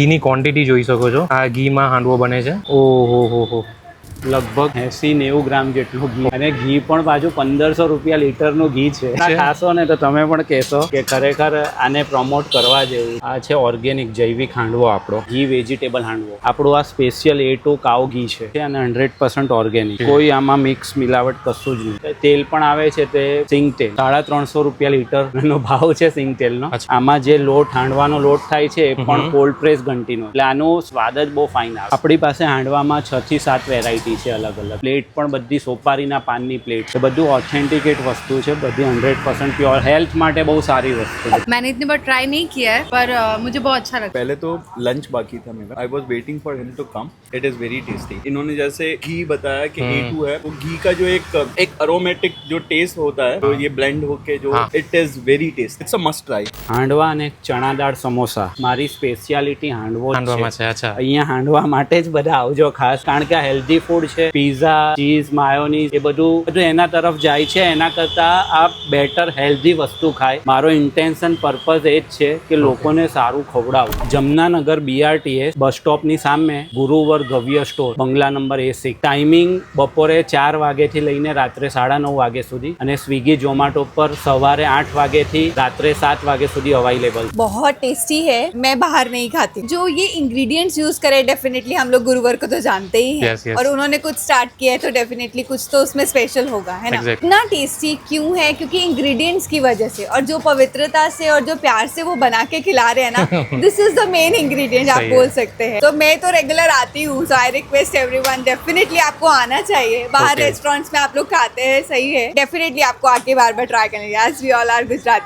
ઘીની quantity જોઈ શકો છો. આ ઘીમાં હાંડવો બને છે. ઓહો હો હો. લગભગ 80-90 ગ્રામ જેટલું ઘી, અને ઘી પણ પાછું 1500 રૂપિયા લીટરનું ઘી છે. ખાશો ને તો તમે પણ કહેશો કે ખરેખર આને પ્રમોટ કરવા જેવું. આ છે ઓર્ગેનિક જૈવિક હાંડવો, આપણો ઘી વેજીટેબલ હાંડવો. આપણું આ સ્પેશિયલ A2 કાવ ઘી છે અને 100% ઓર્ગેનિક. કોઈ આમાં મિક્સ મિલાવટ કશું જ નહીં. તેલ પણ આવે છે તે સિંગ તેલ, 350 રૂપિયા લીટરનો ભાવ છે સિંગ તેલનો. આમાં જે લોટ હાંડવાનો લોટ થાય છે એ પણ કોલ્ડ પ્રેસ ઘંટીનો, એટલે આનો સ્વાદ જ બહુ ફાઇન આવે. આપણી પાસે હાંડવામાં 6 થી 7 વેરાયટી છે અલગ અલગ. પ્લેટ પણ બધી સોપારીના પાનની પ્લેટ છે. બધું ऑथेंटिकेट वस्तु है, बड़ी 100% प्योर, हेल्थ माटे बहुत सारी वस्तु है. मैंने इतनी बार ट्राई नहीं किया है पर मुझे बहुत अच्छा लगता है. पहले तो लंच बाकी था मेरा. I was waiting for him to come. It is very tasty. इन्होंने जैसे घी बताया कि A2 है, वो घी का जो एक अरोमेटिक जो टेस्ट होता है, तो ये ब्लेंड होके जो it is very tasty. It's a must try. Handvo અને ચણા દાળ સમોસા મારી સ્પેશિયાલિટી હાંડવામાં છે. અચ્છા, અહીંયા હાંડવા માટે જ બધા આવજો ખાસ, કારણ કે આ હેલ્ધી ફૂડ છે. પીઝા, ચીઝ, માયોનીઝ એ બધું એના તરફ જાય છે. એના કરતા આ બેટર હેલ્ધી વસ્તુ ખાય. મારો ઇન્ટેન્શન પર્પઝ એ જ છે કે લોકોને સારું ખવડાવું. જમનાનગર BRTS બસ સ્ટોપની સામે ગુરુવર ગવ્ય સ્ટોર, બંગલા નંબર A6. ટાઈમિંગ બપોરે 4 વાગ્યાથી લઈને રાત્રે 9:30 વાગ્યા સુધી, અને સ્વિગી ઝોમેટો પર સવારે 8 વાગ્યાથી રાત્રે 7 વાગ્યા સુધી अवेलेबल. बहुत टेस्टी है. मैं बाहर नहीं खाती. जो ये इंग्रेडिएंट्स यूज करे, डेफिनेटली हम लोग गुरुवर को तो जानते ही हैं. Yes, yes. और उन्होंने कुछ स्टार्ट किया है तो डेफिनेटली कुछ तो उसमें स्पेशल होगा, है ना. Exactly. इतना टेस्टी क्यों है? क्योंकि इंग्रेडिएंट्स की वजह से, और जो पवित्रता से और जो प्यार से वो बना के खिला रहे हैं ना, this is the main ingredient आप सही बोल है. सकते हैं. तो मैं तो रेगुलर आती हूँ, सो आई रिक्वेस्ट एवरीवन, डेफिनेटली आपको आना चाहिए. बाहर Okay. रेस्टोरेंट्स में आप लोग खाते हैं, सही है, डेफिनेटली आपको आके बार बार ट्राई करना चाहिए. As we all are Gujarati.